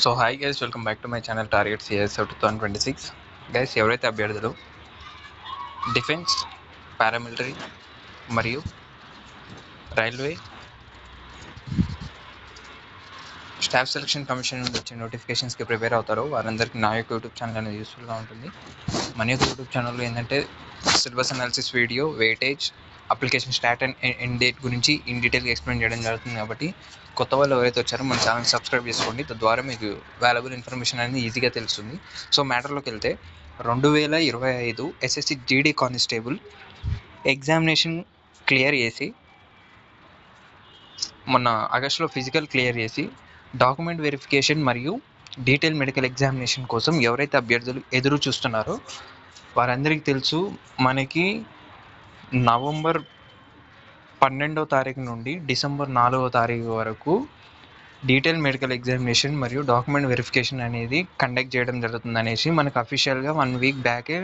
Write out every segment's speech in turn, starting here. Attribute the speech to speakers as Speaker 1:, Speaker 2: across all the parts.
Speaker 1: So hi guys, welcome back to my channel target CS 2026. Guys, ఎవరైతే అభ్యర్థులు defence, paramilitary మరియు railway staff selection commission నుండి వచ్చే నోటిఫికేషన్స్కి prepare అవుతారో వారందరికీ నా యొక్క యూట్యూబ్ ఛానల్ అనేది యూస్ఫుల్గా ఉంటుంది. మన యొక్క యూట్యూబ్ ఛానల్లో ఏంటంటే syllabus analysis video, weightage, application start and end date గురించి ఇన్ డీటెయిల్గా ఎక్స్ప్లెయిన్ చేయడం జరుగుతుంది. కాబట్టి కొత్త వాళ్ళు ఎవరైతే వచ్చారో మన ఛానల్ సబ్స్క్రైబ్ చేసుకోండి. తద్వారా మీకు వాల్యుబుల్ ఇన్ఫర్మేషన్ అనేది ఈజీగా తెలుస్తుంది. సో మ్యాటర్లోకి వెళ్తే 2025 SSC GD constable examination clear చేసి మొన్న ఆగస్టులో ఫిజికల్ క్లియర్ చేసి డాక్యుమెంట్ వెరిఫికేషన్ మరియు డీటెయిల్ మెడికల్ ఎగ్జామినేషన్ కోసం ఎవరైతే అభ్యర్థులు ఎదురు చూస్తున్నారో వారందరికీ తెలుసు, మనకి నవంబర్ 12వ తారీఖు నుండి డిసెంబర్ 4వ తారీఖు వరకు డీటెయిల్ మెడికల్ ఎగ్జామినేషన్ మరియు డాక్యుమెంట్ వెరిఫికేషన్ అనేది కండక్ట్ చేయడం జరుగుతుంది అనేసి మనకు అఫీషియల్గా 1 వీక్ బ్యాకే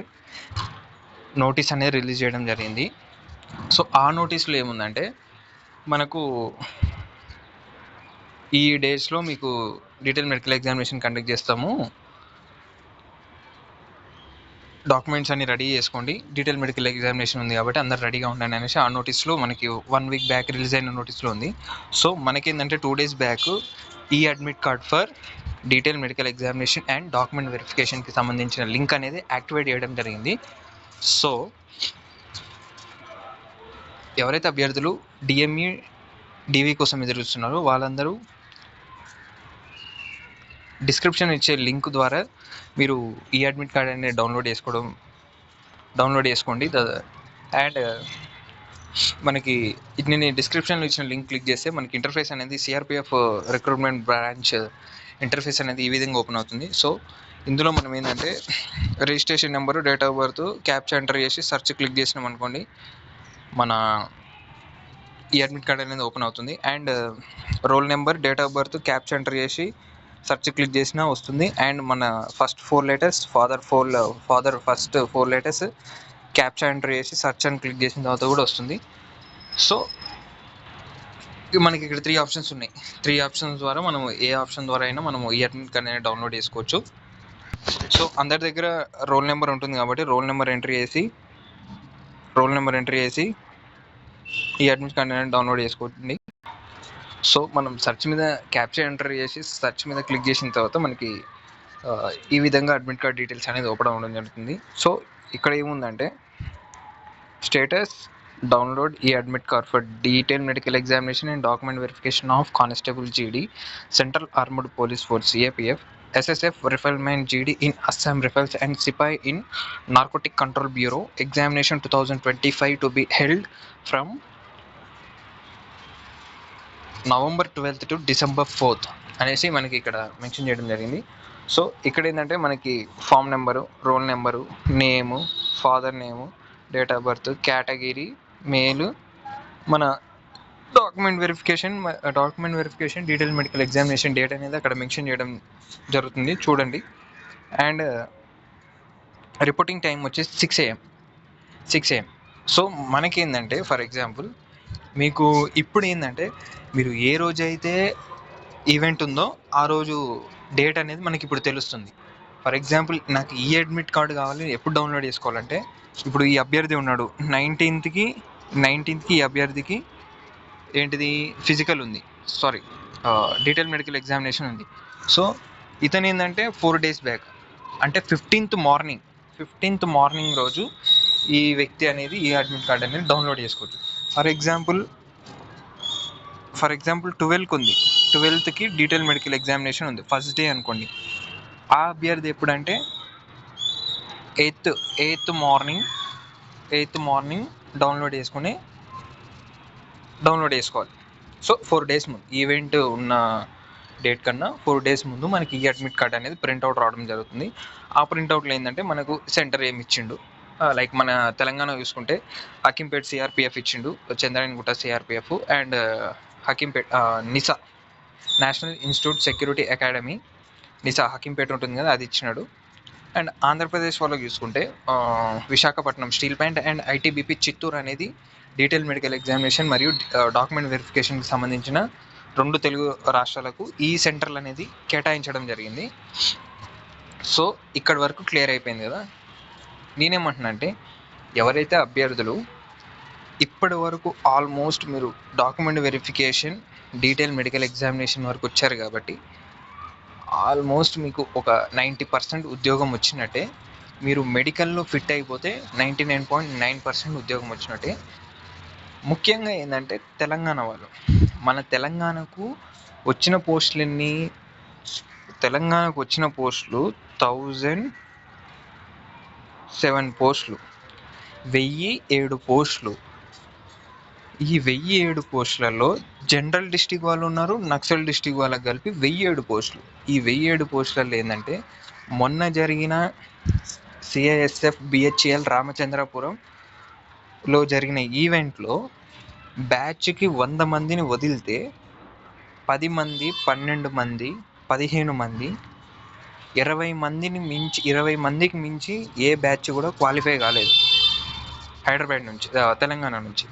Speaker 1: నోటీస్ అనేది రిలీజ్ చేయడం జరిగింది. సో ఆ నోటీస్లో ఏముందంటే, మనకు ఈ డేస్లో మీకు డీటెయిల్ మెడికల్ ఎగ్జామినేషన్ కండక్ట్ చేస్తాము, డాక్యుమెంట్స్ అన్ని రెడీ చేసుకోండి, డీటెయిల్ మెడికల్ ఎగ్జామినేషన్ ఉంది కాబట్టి అందరు రెడీగా ఉండండి అనేసి ఆ నోటీస్లో మనకి 1 వీక్ బ్యాక్ రిలీజ్ అయిన నోటీస్లో ఉంది. సో మనకేంటంటే 2 days బ్యాక్ ఈ admit card for detail medical examination and document వెరిఫికేషన్కి సంబంధించిన లింక్ అనేది యాక్టివేట్ చేయడం జరిగింది. సో ఎవరైతే అభ్యర్థులు డిఎంఈ డివి కోసం ఎదురు చూస్తున్నారో వాళ్ళందరూ డిస్క్రిప్షన్ ఇచ్చే లింక్ ద్వారా మీరు ఈ అడ్మిట్ కార్డ్ అనేది డౌన్లోడ్ చేసుకోండి. అండ్ మనకి నేను డిస్క్రిప్షన్లో ఇచ్చిన లింక్ క్లిక్ చేస్తే మనకి ఇంటర్ఫేస్ అనేది సిఆర్పిఎఫ్ రిక్రూట్మెంట్ బ్రాంచ్ ఇంటర్ఫేస్ అనేది ఈ విధంగా ఓపెన్ అవుతుంది. సో ఇందులో మనం ఏంటంటే registration number, date of birth, captcha enter చేసి సెర్చ్ క్లిక్ చేసినాం అనుకోండి, మన ఈ అడ్మిట్ కార్డ్ అనేది ఓపెన్ అవుతుంది. And roll number, date of birth, captcha enter చేసి సెర్చ్ క్లిక్ చేసినా వస్తుంది. అండ్ మన first 4 letters father first 4 letters captcha enter చేసి సెర్చ్ అని క్లిక్ చేసిన తర్వాత కూడా వస్తుంది. సో మనకి ఇక్కడ 3 ఆప్షన్స్ ఉన్నాయి. 3 ఆప్షన్స్ ద్వారా మనం ఏ ఆప్షన్ ద్వారా అయినా మనము ఈ అడ్మిట్ కార్డ్ అనేది డౌన్లోడ్ చేసుకోవచ్చు. సో అందరి దగ్గర రోల్ నెంబర్ ఉంటుంది కాబట్టి రోల్ నెంబర్ ఎంట్రీ చేసి ఈ అడ్మిట్ కార్డ్ అనేది డౌన్లోడ్ చేసుకోండి. సో మనం సెర్చ్ మీద క్యాప్చా ఎంటర్ చేసి సెర్చ్ మీద క్లిక్ చేసిన తర్వాత మనకి ఈ విధంగా అడ్మిట్ కార్డ్ డీటెయిల్స్ అనేది ఓపెన్ అవ్వడం జరుగుతుంది. సో ఇక్కడ ఏముందంటే, స్టేటస్ డౌన్లోడ్ ఈ admit card for detail medical examination and document verification of constable GD, central armed police force CAPF, SSF rifleman GD in Assam rifles and సిపాయి in narcotic control bureau examination 2025 to be held from November 12th to December 4th అనేసి మనకి ఇక్కడ mention చేయడం జరిగింది. So ఇక్కడ ఏంటంటే మనకి form number, roll number, name, father name, date of birth, category మేలు, మన document verification detail medical examination date అనేది అక్కడ మెన్షన్ చేయడం జరుగుతుంది, చూడండి. అండ్ రిపోర్టింగ్ టైం వచ్చేసి 6 AM. సో మనకి ఏంటంటే, ఫర్ ఎగ్జాంపుల్ మీకు ఇప్పుడు ఏంటంటే, మీరు ఏ రోజైతే ఈవెంట్ ఉందో ఆ రోజు డేట్ అనేది మనకి ఇప్పుడు తెలుస్తుంది. ఫర్ ఎగ్జాంపుల్ నాకు ఈ అడ్మిట్ కార్డు కావాలి, ఎప్పుడు డౌన్లోడ్ చేసుకోవాలంటే, ఇప్పుడు ఈ అభ్యర్థి ఉన్నాడు 19th ఈ అభ్యర్థికి ఏంటిది ఫిజికల్ ఉంది, డీటెయిల్ మెడికల్ ఎగ్జామినేషన్ ఉంది. సో ఇతను ఏంటంటే 4 days బ్యాక్ అంటే 15th మార్నింగ్ రోజు ఈ వ్యక్తి అనేది ఈ అడ్మిట్ కార్డ్ అనేది డౌన్లోడ్ చేసుకోవచ్చు. ఫర్ ఎగ్జాంపుల్ 12th ఉంది, 12th డీటెయిల్ మెడికల్ ఎగ్జామినేషన్ ఉంది, ఫస్ట్ డే అనుకోండి. ఆ అభ్యర్థి ఎప్పుడంటే 8th మార్నింగ్ డౌన్లోడ్ చేసుకోవాలి. సో 4 days ముందు, ఈవెంట్ ఉన్న డేట్ కన్నా 4 days ముందు మనకి ఈ అడ్మిట్ కార్డ్ అనేది ప్రింట్అవుట్ రావడం జరుగుతుంది. ఆ ప్రింట్అవుట్లో ఏంటంటే మనకు సెంటర్ ఏమి ఇచ్చిండు, లైక్ మన తెలంగాణ చూసుకుంటే హకీంపేట్ సిఆర్పిఎఫ్ ఇచ్చిండు, Chandrayangutta CRPF, and Hakimpet NISA national institute security academy NISA Hakimpet ఉంటుంది కదా, అది ఇచ్చినాడు. అండ్ ఆంధ్రప్రదేశ్ వాళ్ళకి చూసుకుంటే Visakhapatnam steel plant and ITBP Chittoor అనేది డీటెయిల్ మెడికల్ ఎగ్జామినేషన్ మరియు డాక్యుమెంట్ వెరిఫికేషన్కి సంబంధించిన 2 తెలుగు రాష్ట్రాలకు ఈ సెంటర్లు అనేది కేటాయించడం జరిగింది. సో ఇక్కడి వరకు క్లియర్ అయిపోయింది కదా. నేనేమంటున్నా అంటే ఎవరైతే అభ్యర్థులు ఇప్పటి వరకు ఆల్మోస్ట్ మీరు document verification, detail medical examination వరకు వచ్చారు కాబట్టి ఆల్మోస్ట్ మీకు ఒక 90% ఉద్యోగం వచ్చినట్టే. మీరు మెడికల్లో ఫిట్ అయిపోతే 99.9% ఉద్యోగం వచ్చినట్టే. ముఖ్యంగా ఏంటంటే తెలంగాణ వాళ్ళు, మన తెలంగాణకు వచ్చిన పోస్టులన్నీ, తెలంగాణకు వచ్చిన పోస్టులు 1007 పోస్టులు, 1007 పోస్టులు. ఈ 1007 పోస్టులలో జనరల్ డిస్టిక్ వాళ్ళు ఉన్నారు, నక్సల్ డిస్టిక్ వాళ్ళకి కలిపి 1007 పోస్టులు. ఈ 1007 పోస్టులలో ఏంటంటే మొన్న జరిగిన సిఐఎస్ఎఫ్ బిహెచ్ఎల్ రామచంద్రపురంలో జరిగిన ఈవెంట్లో బ్యాచ్కి 100 మందిని వదిలితే 10 మంది, 12 మంది, 15 మంది, 20 మందికి మించి ఏ బ్యాచ్ కూడా క్వాలిఫై కాలేదు హైదరాబాద్ నుంచి, తెలంగాణ నుంచి.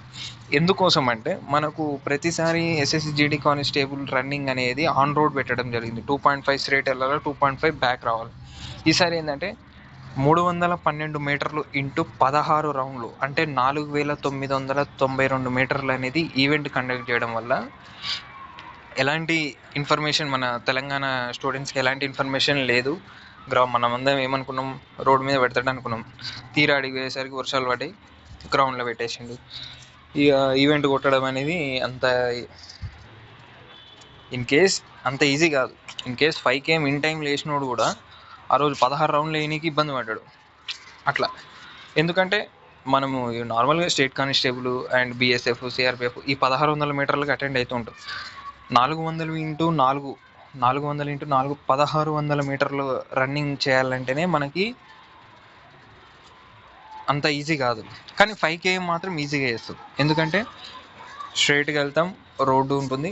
Speaker 1: ఎందుకోసం అంటే మనకు ప్రతిసారి ఎస్ఎస్సి జీడీ కానిస్టేబుల్ రన్నింగ్ అనేది ఆన్ రోడ్ పెట్టడం జరిగింది. 2.5 స్ట్రేట్ వెళ్ళాలి, 2.5 బ్యాక్ రావాలి. ఈసారి ఏంటంటే 312 మీటర్లు ఇంటూ 16 రౌండ్లు అంటే 4992 మీటర్లు అనేది ఈవెంట్ కండక్ట్ చేయడం వల్ల ఎలాంటి ఇన్ఫర్మేషన్ మన తెలంగాణ స్టూడెంట్స్కి ఎలాంటి ఇన్ఫర్మేషన్ లేదు. మనమందరం ఏమనుకున్నాం, రోడ్డు మీద పెడతాడు అనుకున్నాం. తీరా అడిగి పోయేసరికి వర్షాలు పడి గ్రౌండ్లో పెట్టేసిండు. ఇక ఈవెంట్ కొట్టడం అనేది అంత ఈజీ కాదు. In case 5 km in time లేచినోడు కూడా ఆ రోజు 16 రౌండ్లు వేయడానికి ఇబ్బంది పడ్డాడు. అట్లా ఎందుకంటే మనము నార్మల్గా state constable and BSF, CRPF ఈ 1600 మీటర్లకు అటెండ్ అవుతూ ఉంటాం. 400 ఇంటూ 4 1600 మీటర్లు రన్నింగ్ చేయాలంటేనే మనకి అంత ఈజీ కాదు. కానీ 5 km మాత్రం ఈజీగా చేస్తాం. ఎందుకంటే స్ట్రైట్గా వెళ్తాం, రోడ్డు ఉంటుంది,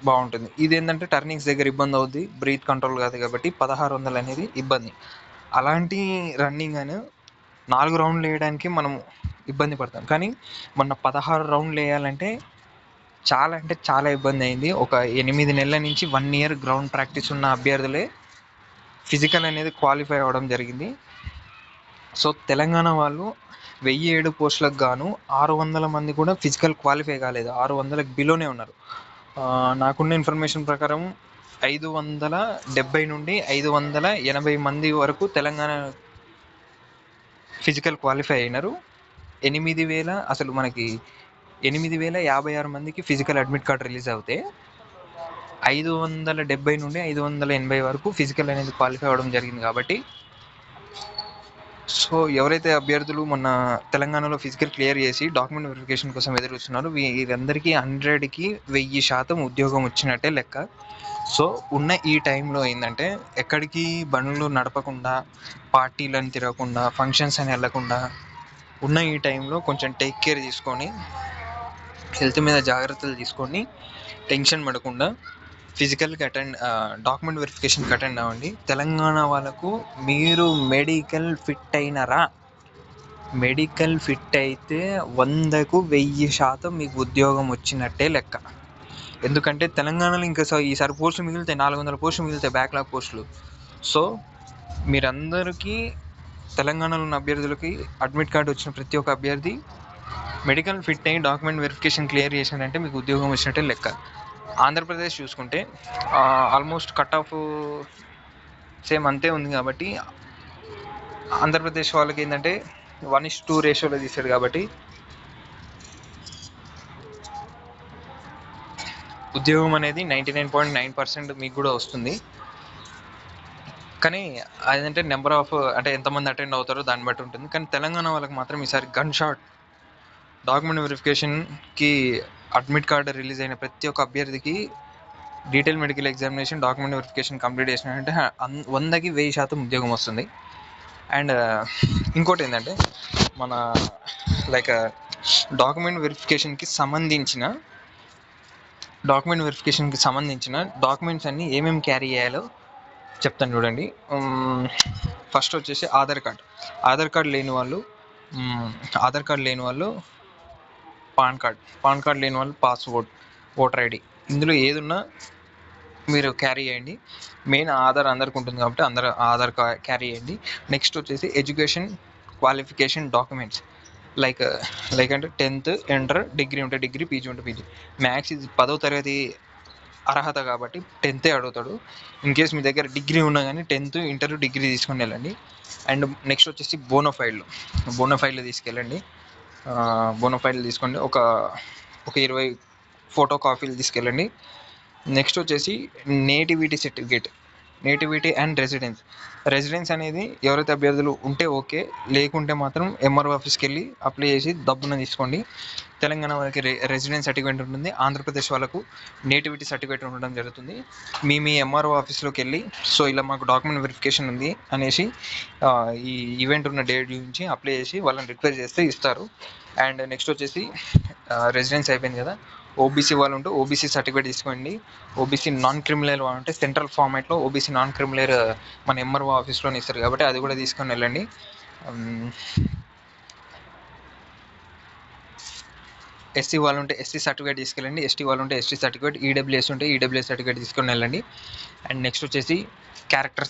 Speaker 1: బాగుంటుంది. ఇది ఏంటంటే టర్నింగ్స్ దగ్గర ఇబ్బంది అవుద్ది, బ్రీత్ కంట్రోల్ కాదు కాబట్టి 1600 అనేది ఇబ్బంది. అలాంటి రన్నింగ్ అని 4 రౌండ్లు వేయడానికి మనం ఇబ్బంది పడతాం. కానీ మొన్న 16 రౌండ్లు వేయాలంటే చాలా ఇబ్బంది అయింది. ఒక 8 నెలల నుంచి 1 year గ్రౌండ్ ప్రాక్టీస్ ఉన్న అభ్యర్థులే ఫిజికల్ అనేది క్వాలిఫై అవ్వడం జరిగింది. సో తెలంగాణ వాళ్ళు 1007 పోస్టులకు గాను 600 మంది కూడా ఫిజికల్ క్వాలిఫై కాలేదు, 600కి బిలోనే ఉన్నారు. నాకున్న ఇన్ఫర్మేషన్ ప్రకారం 570 నుండి 580 మంది వరకు తెలంగాణ ఫిజికల్ క్వాలిఫై అయినారు. 8,056 మందికి ఫిజికల్ అడ్మిట్ కార్డ్ రిలీజ్ అవుతే 570 నుండి 580 వరకు ఫిజికల్ అనేది క్వాలిఫై అవ్వడం జరిగింది. కాబట్టి సో ఎవరైతే అభ్యర్థులు మొన్న తెలంగాణలో ఫిజికల్ క్లియర్ చేసి డాక్యుమెంట్ వెరిఫికేషన్ కోసం ఎదురు చూస్తున్నారో వీరందరికీ 100కి 1000% ఉద్యోగం వచ్చినట్టే లెక్క. సో ఉన్న ఈ టైంలో ఏంటంటే ఎక్కడికి బండ్లు నడపకుండా, పార్టీలను తిరగకుండా, ఫంక్షన్స్ అని వెళ్ళకుండా ఉన్న ఈ టైంలో కొంచెం టేక్ కేర్ తీసుకొని, హెల్త్ మీద జాగ్రత్తలు తీసుకొని, టెన్షన్ పడకుండా ఫిజికల్కి డాక్యుమెంట్ వెరిఫికేషన్కి అటెండ్ అవ్వండి. తెలంగాణ వాళ్ళకు మీరు మెడికల్ ఫిట్ అయినారా? మెడికల్ ఫిట్ అయితే 100కు 1000% మీకు ఉద్యోగం వచ్చినట్టే లెక్క. ఎందుకంటే తెలంగాణలో ఇంకా ఈసారి పోస్టులు మిగులుతాయి, 400 పోస్టులు మిగులుతాయి, బ్యాక్లాగ్ పోస్టులు. సో మీరందరికీ తెలంగాణలో ఉన్న అభ్యర్థులకి అడ్మిట్ కార్డు వచ్చిన ప్రతి ఒక్క అభ్యర్థి మెడికల్ ఫిట్ అయ్యి డాక్యుమెంట్ వెరిఫికేషన్ క్లియర్ చేసినట్టే మీకు ఉద్యోగం వచ్చినట్టే లెక్క. ఆంధ్రప్రదేశ్ చూసుకుంటే ఆల్మోస్ట్ కట్ ఆఫ్ సేమ్ అంతే ఉంది కాబట్టి ఆంధ్రప్రదేశ్ వాళ్ళకి ఏంటంటే 1:2 రేషియోలో తీసాడు కాబట్టి ఉద్యోగం అనేది 99.9% మీకు కూడా వస్తుంది. కానీ అదంటే నెంబర్ ఆఫ్ అంటే ఎంతమంది అటెండ్ అవుతారో దాన్ని బట్టి ఉంటుంది. కానీ తెలంగాణ వాళ్ళకి మాత్రం ఈసారి గన్ షాట్ డాక్యుమెంట్ వెరిఫికేషన్కి అడ్మిట్ కార్డు రిలీజ్ అయిన ప్రతి ఒక్క అభ్యర్థికి detail medical examination, document verification complete చేసినట్టే 100కి 1000% ఉద్యోగం వస్తుంది. అండ్ ఇంకోటి ఏంటంటే మన డాక్యుమెంట్ వెరిఫికేషన్కి సంబంధించిన డాక్యుమెంట్స్ అన్నీ ఏమేమి క్యారీ చేయాలో చెప్తాను చూడండి. ఫస్ట్ వచ్చేసి ఆధార్ కార్డ్ లేని వాళ్ళు పాన్ కార్డ్ లేని వాళ్ళు పాస్పోర్ట్, ఓటర్ ఐడి, ఇందులో ఏదున్నా మీరు క్యారీ చేయండి. మెయిన్ ఆధార్ అందరికి ఉంటుంది కాబట్టి అందరు ఆధార్ క్యారీ చేయండి. నెక్స్ట్ వచ్చేసి ఎడ్యుకేషన్ క్వాలిఫికేషన్ డాక్యుమెంట్స్ లైక్ అంటే 10th ఇంటర్, డిగ్రీ ఉంటే డిగ్రీ, పీజీ ఉంటే పీజీ. మ్యాథ్స్ ఇది 10వ తరగతి అర్హత కాబట్టి 10th అడుగుతాడు. ఇన్ కేస్ మీ దగ్గర డిగ్రీ ఉన్నా కానీ 10th, ఇంటర్, డిగ్రీ తీసుకొని వెళ్ళండి. అండ్ నెక్స్ట్ వచ్చేసి బోనోఫైడ్లు తీసుకెళ్ళండి. బోనోఫైడ్లు తీసుకోండి. ఒక 20 ఫోటో కాపీలు తీసుకెళ్ళండి. నెక్స్ట్ వచ్చేసి nativity certificate, nativity and residence అనేది ఎవరైతే అభ్యర్థులు ఉంటే ఓకే, లేకుంటే మాత్రం ఎంఆర్ఓ ఆఫీస్కి వెళ్ళి అప్లై చేసి దబ్బున తీసుకోండి. తెలంగాణ వాళ్ళకి రెసిడెన్స్ సర్టిఫికేట్ ఉంటుంది, ఆంధ్రప్రదేశ్ వాళ్ళకు నేటివిటీ సర్టిఫికేట్ ఉండడం జరుగుతుంది. మీ ఎంఆర్ఓ ఆఫీస్లోకి వెళ్ళి సో ఇలా మాకు డాక్యుమెంట్ వెరిఫికేషన్ ఉంది అనేసి ఈ ఈవెంట్ ఉన్న డేట్ గురించి అప్లై చేసి వాళ్ళని రిక్వెస్ట్ చేస్తే ఇస్తారు. అండ్ నెక్స్ట్ వచ్చేసి రెసిడెన్స్ అయిపోయింది కదా, ఓబీసీ వాళ్ళు ఉంటే ఓబీసీ సర్టిఫికేట్ తీసుకోండి. ఓబీసీ నాన్ క్రిమినల్ వాళ్ళు ఉంటే సెంట్రల్ ఫార్మాట్లో ఓబీసీ నాన్ క్రిమినల్ మన ఎంఆర్ఓ ఆఫీస్లోనే ఇస్తారు కాబట్టి అది కూడా తీసుకొని వెళ్ళండి. ఎస్సీ వాళ్ళు ఉంటే ఎస్సీ సర్టిఫికేట్ తీసుకెళ్ళండి. ఎస్టీ వాళ్ళు ఉంటే ఎస్టీ సర్టిఫికేట్, ఈడబ్ల్యూఎస్ ఉంటే ఈడబ్ల్యూఎస్ సర్టిఫికేట్ తీసుకొని వెళ్ళండి. అండ్ నెక్స్ట్ వచ్చేసి క్యారెక్టర్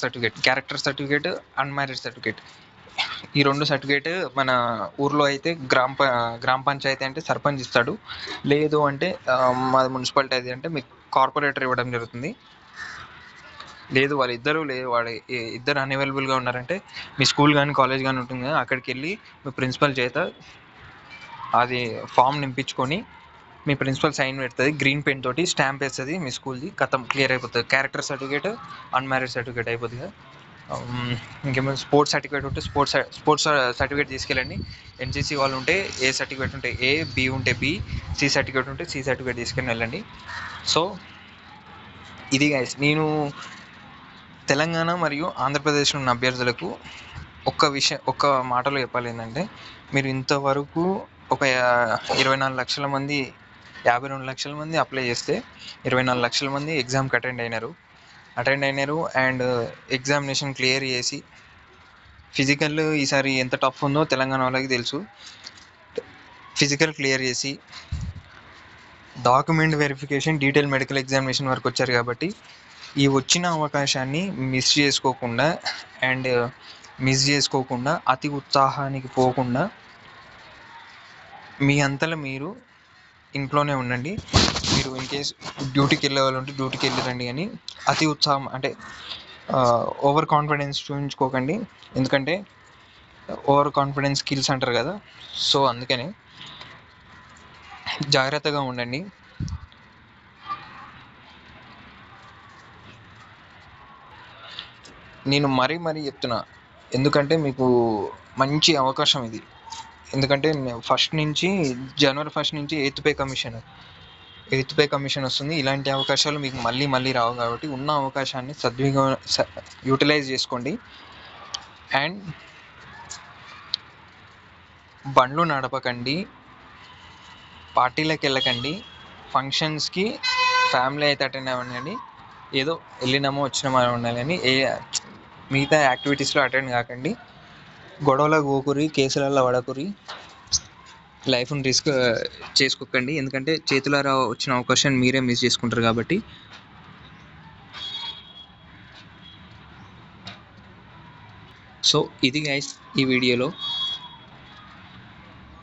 Speaker 1: సర్టిఫికేట్, అన్మ్యారీడ్ సర్టిఫికేట్. ఈ 2 సర్టిఫికేట్ మన ఊర్లో అయితే గ్రామ పంచాయతీ అంటే సర్పంచ్ ఇస్తాడు, లేదు అంటే మాది మున్సిపాలిటీ అది అంటే మీకు కార్పొరేటర్ ఇవ్వడం జరుగుతుంది. లేదు ఇద్దరు అన్అవైలబుల్గా ఉన్నారంటే మీ స్కూల్ కానీ కాలేజ్ కానీ ఉంటుంది కదా, అక్కడికి వెళ్ళి మీ ప్రిన్సిపల్ చేత అది ఫామ్ నింపించుకొని మీ ప్రిన్సిపల్ సైన్ పెడుతుంది, గ్రీన్ పెన్ తోటి స్టాంప్ వేస్తుంది, మీ స్కూల్ది కథం క్లియర్ అయిపోతుంది. క్యారెక్టర్ సర్టిఫికేట్, అన్మ్యారీడ్ సర్టిఫికేట్ అయిపోతుంది కదా. ఇంకేమైనా స్పోర్ట్స్ సర్టిఫికేట్ ఉంటే స్పోర్ట్స్ సర్టిఫికేట్ తీసుకెళ్ళండి. ఎన్సీసీ వాళ్ళు ఉంటే ఏ సర్టిఫికేట్ ఉంటే ఏ, బి ఉంటే బి, సి సర్టిఫికేట్ ఉంటే సి సర్టిఫికేట్ తీసుకొని వెళ్ళండి. సో ఇది గైస్, నేను తెలంగాణ మరియు ఆంధ్రప్రదేశ్లో ఉన్న అభ్యర్థులకు ఒక్క మాటలో చెప్పాలి ఏంటంటే, మీరు ఇంతవరకు ఒక 24 లక్షల మంది 52 లక్షల మంది అప్లై చేస్తే 24 లక్షల మంది ఎగ్జామ్కి అటెండ్ అయినారు. అండ్ ఎగ్జామినేషన్ క్లియర్ చేసి ఫిజికల్ ఈసారి ఎంత టఫ్ ఉందో తెలంగాణ వాళ్ళకి తెలుసు. ఫిజికల్ క్లియర్ చేసి document verification, detail medical examination వరకు వచ్చారు కాబట్టి ఈ వచ్చిన అవకాశాన్ని మిస్ చేసుకోకుండా అతి ఉత్సాహానికి పోకుండా మీ అంతలో మీరు ఇంట్లోనే ఉండండి. మీరు ఇన్ కేస్ డ్యూటీకి వెళ్ళే వాళ్ళు ఉంటే డ్యూటీకి వెళ్ళిరండి, కానీ అతి ఉత్సాహం అంటే ఓవర్ కాన్ఫిడెన్స్ చూపించుకోకండి. ఎందుకంటే ఓవర్ కాన్ఫిడెన్స్ స్కిల్స్ అంటారు కదా, సో అందుకని జాగ్రత్తగా ఉండండి. నేను మరీ చెప్తున్నా, ఎందుకంటే మీకు మంచి అవకాశం ఇది. ఎందుకంటే జనవరి 1 నుంచి 8th పే కమిషన్ వస్తుంది. ఇలాంటి అవకాశాలు మీకు మళ్ళీ రావు కాబట్టి ఉన్న అవకాశాన్ని యూటిలైజ్ చేసుకోండి. అండ్ బండ్లు నడపకండి, పార్టీలకు వెళ్ళకండి, ఫంక్షన్స్కి ఫ్యామిలీ అయితే అటెండ్ అవ్వండి, ఏదో వెళ్ళినామో వచ్చినామో ఉండాలి కానీ మిగతా యాక్టివిటీస్లో అటెండ్ కాకండి. గొడవలకు పోకురి, కేసులలో పడకురి, లైఫ్ని రిస్క్ చేసుకోకండి. ఎందుకంటే చేతులారా వచ్చిన అవకాశాన్ని మీరే మిస్ చేసుకుంటారు కాబట్టి. సో ఇది గైస్, ఈ వీడియోలో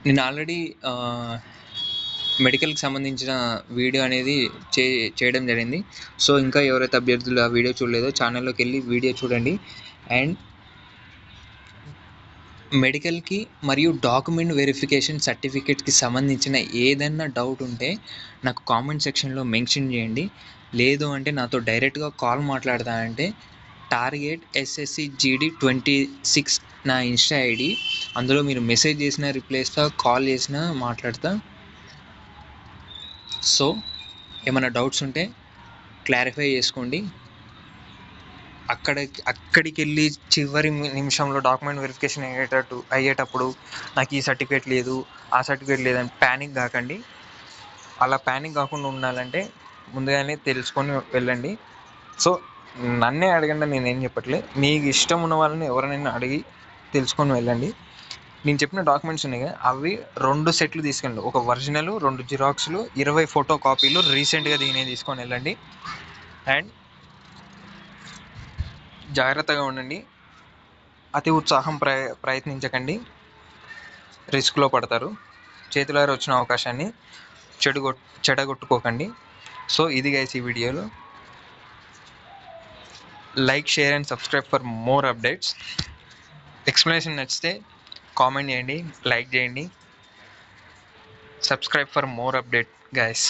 Speaker 1: నేను ఆల్రెడీ మెడికల్కి సంబంధించిన వీడియో అనేది చేయడం జరిగింది. సో ఇంకా ఎవరైతే అభ్యర్థులు ఆ వీడియో చూడలేదో ఛానల్లోకి వెళ్ళి వీడియో చూడండి. అండ్ మెడికల్కి మరియు డాక్యుమెంట్ వెరిఫికేషన్ సర్టిఫికేట్కి సంబంధించిన ఏదైనా డౌట్ ఉంటే నాకు కామెంట్ సెక్షన్లో మెన్షన్ చేయండి. లేదు అంటే నాతో డైరెక్ట్గా కాల్ మాట్లాడతా అంటే టార్గెట్ SSCGD26 నా ఇన్స్టా ఐడి. అందులో మీరు మెసేజ్ చేసినా రిప్లై ఇస్తా, కాల్ చేసినా మాట్లాడతా. సో ఏమైనా డౌట్స్ ఉంటే క్లారిఫై చేసుకోండి. అక్కడికి వెళ్ళి చివరి నిమిషంలో డాక్యుమెంట్ వెరిఫికేషన్ అయ్యేటప్పుడు నాకు ఈ సర్టిఫికేట్ లేదు, ఆ సర్టిఫికేట్ లేదని ప్యానిక్ కాకండి. అలా ప్యానిక్ కాకుండా ఉండాలంటే ముందుగానే తెలుసుకొని వెళ్ళండి. సో నన్నే అడగండి, నేనేం చెప్పట్లే, మీకు ఇష్టం ఉన్న వాళ్ళని ఎవరైనా అడిగి తెలుసుకొని వెళ్ళండి. నేను చెప్పిన డాక్యుమెంట్స్ ఉన్నాయి కదా, అవి 2 సెట్లు తీసుకెళ్ళండి. ఒక ఒరిజినల్, 2 జిరాక్స్లు, 20 ఫోటో కాపీలు రీసెంట్గా దిగినవి తీసుకొని వెళ్ళండి. అండ్ జాగ్రత్తగా ఉండండి. అతి ఉత్సాహం ప్రయత్నించకండి, రిస్క్లో పడతారు. చేతులారా వచ్చిన అవకాశాన్ని చెడగొట్టుకోకండి. సో ఇది గైస్ ఈ వీడియోలో. Like, share and subscribe for more updates. Explanation నచ్చితే కామెంట్ చేయండి, లైక్ చేయండి, subscribe for more update guys.